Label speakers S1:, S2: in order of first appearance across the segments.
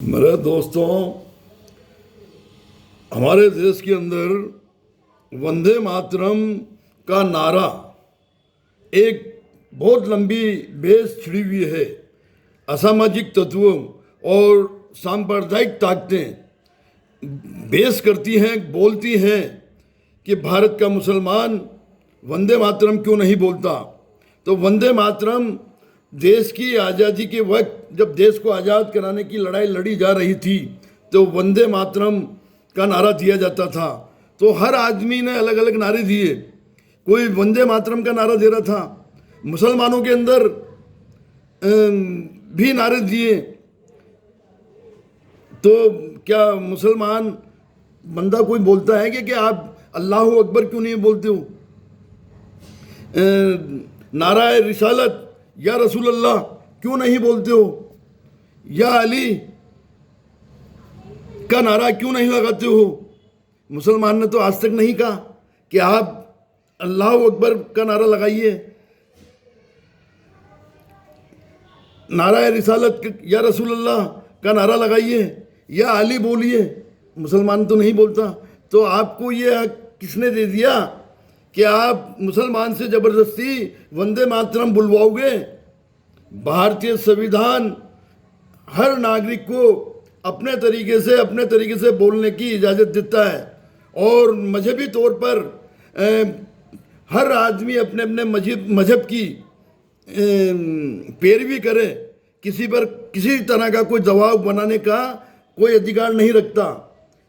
S1: मेरे दोस्तों, हमारे देश के अंदर वंदे मातरम का नारा एक बहुत लंबी बेस छिड़ी हुई है। असामाजिक तत्वों और सांप्रदायिक ताकतें बेस करती हैं, बोलती हैं कि भारत का मुसलमान वंदे मातरम क्यों नहीं बोलता। तो वंदे मातरम देश की आज़ादी के वक्त जब देश को आज़ाद कराने की लड़ाई लड़ी जा रही थी तो वंदे मातरम का नारा दिया जाता था। तो हर आदमी ने अलग अलग नारे दिए। कोई वंदे मातरम का नारा दे रहा था, मुसलमानों के अंदर भी नारे दिए। तो क्या मुसलमान बंदा कोई बोलता है कि आप अल्लाह अकबर क्यों नहीं बोलते हो? नारा रिसालत या रसूल अल्लाह क्यों नहीं बोलते हो? या अली का नारा क्यों नहीं लगाते हो? मुसलमान ने तो आज तक नहीं कहा कि आप अल्लाह अकबर का नारा लगाइए, नारा रिसालत या रसूल अल्लाह का नारा लगाइए, या अली बोलिए। मुसलमान तो नहीं बोलता। तो आपको ये हक किसने दे दिया कि आप मुसलमान से ज़बरदस्ती वंदे मातरम बुलवाओगे? भारतीय संविधान हर नागरिक को अपने तरीके से बोलने की इजाज़त देता है और मजहबी तौर पर हर आदमी अपने अपने मजहब की पैरवी करे। किसी पर किसी तरह का कोई दबाव बनाने का कोई अधिकार नहीं रखता।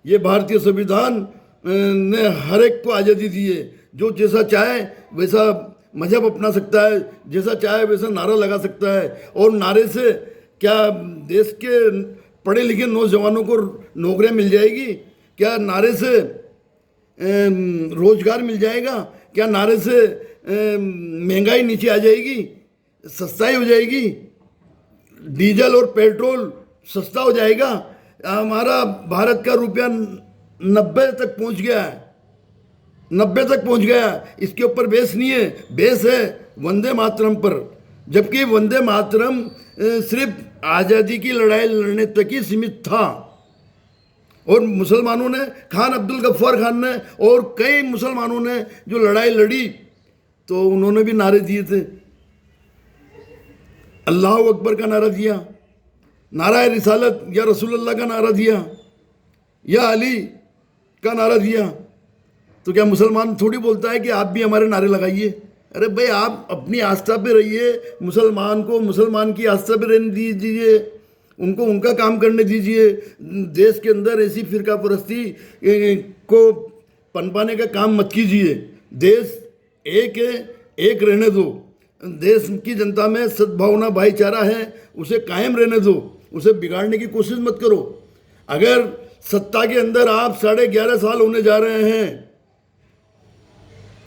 S1: ये भारतीय संविधान ने हर एक को आज़ादी दी है। जो जैसा चाहे वैसा मजहब अपना सकता है, जैसा चाहे वैसा नारा लगा सकता है। और नारे से क्या देश के पढ़े लिखे नौजवानों को नौकरियां मिल जाएगी? क्या नारे से रोजगार मिल जाएगा? क्या नारे से महंगाई नीचे आ जाएगी, सस्ताई हो जाएगी, डीजल और पेट्रोल सस्ता हो जाएगा? हमारा भारत का रुपया 90 तक पहुंच गया है, 90 तक पहुंच गया। इसके ऊपर बेस नहीं है, बेस है वंदे मातरम पर। जबकि वंदे मातरम सिर्फ आज़ादी की लड़ाई लड़ने तक ही सीमित था। और मुसलमानों ने, खान अब्दुल गफ्फार खान ने और कई मुसलमानों ने जो लड़ाई लड़ी तो उन्होंने भी नारे दिए थे। अल्लाह अकबर का नारा दिया, नारा रिसालत या रसूल अल्लाह का नारा दिया, या अली का नारा दिया। तो क्या मुसलमान थोड़ी बोलता है कि आप भी हमारे नारे लगाइए? अरे भाई, आप अपनी आस्था पे रहिए, मुसलमान को मुसलमान की आस्था पे रहने दीजिए, उनको उनका काम करने दीजिए। देश के अंदर ऐसी फिरका परस्ती को पनपाने का काम मत कीजिए। देश एक है, एक रहने दो। देश की जनता में सद्भावना भाईचारा है, उसे कायम रहने दो, उसे बिगाड़ने की कोशिश मत करो। अगर सत्ता के अंदर आप 11.5 साल होने जा रहे हैं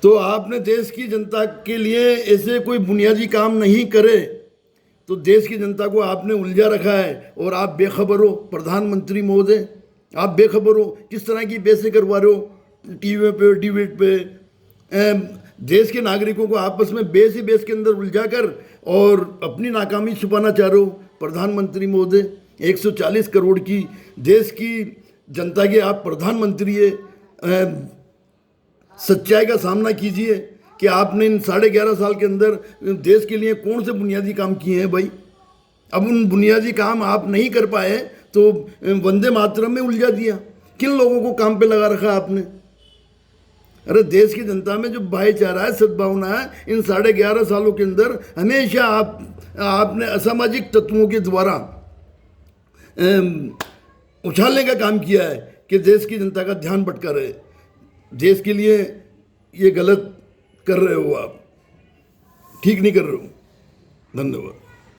S1: तो आपने देश की जनता के लिए ऐसे कोई बुनियादी काम नहीं करे तो देश की जनता को आपने उलझा रखा है और आप बेखबर हो। प्रधानमंत्री महोदय, आप बेखबर हो, किस तरह की बेसें करवा रहे हो टीवी पे, डिबेट पे। देश के नागरिकों को आपस में बेस ही बेस के अंदर उलझा कर और अपनी नाकामी छुपाना चाह रहे हो। प्रधानमंत्री महोदय, 140 करोड़ की देश की जनता के आप प्रधानमंत्री है। सच्चाई का सामना कीजिए कि आपने इन 11.5 साल के अंदर देश के लिए कौन से बुनियादी काम किए हैं भाई। अब उन बुनियादी काम आप नहीं कर पाए तो वंदे मातरम में उलझा दिया। किन लोगों को काम पे लगा रखा आपने? अरे देश की जनता में जो भाईचारा है, सद्भावना है, इन 11.5 सालों के अंदर हमेशा आपने असामाजिक तत्वों के द्वारा उछालने का काम किया है कि देश की जनता का ध्यान भटका रहे। देश के लिए ये गलत कर रहे हो, आप ठीक नहीं कर रहे हो। धन्यवाद।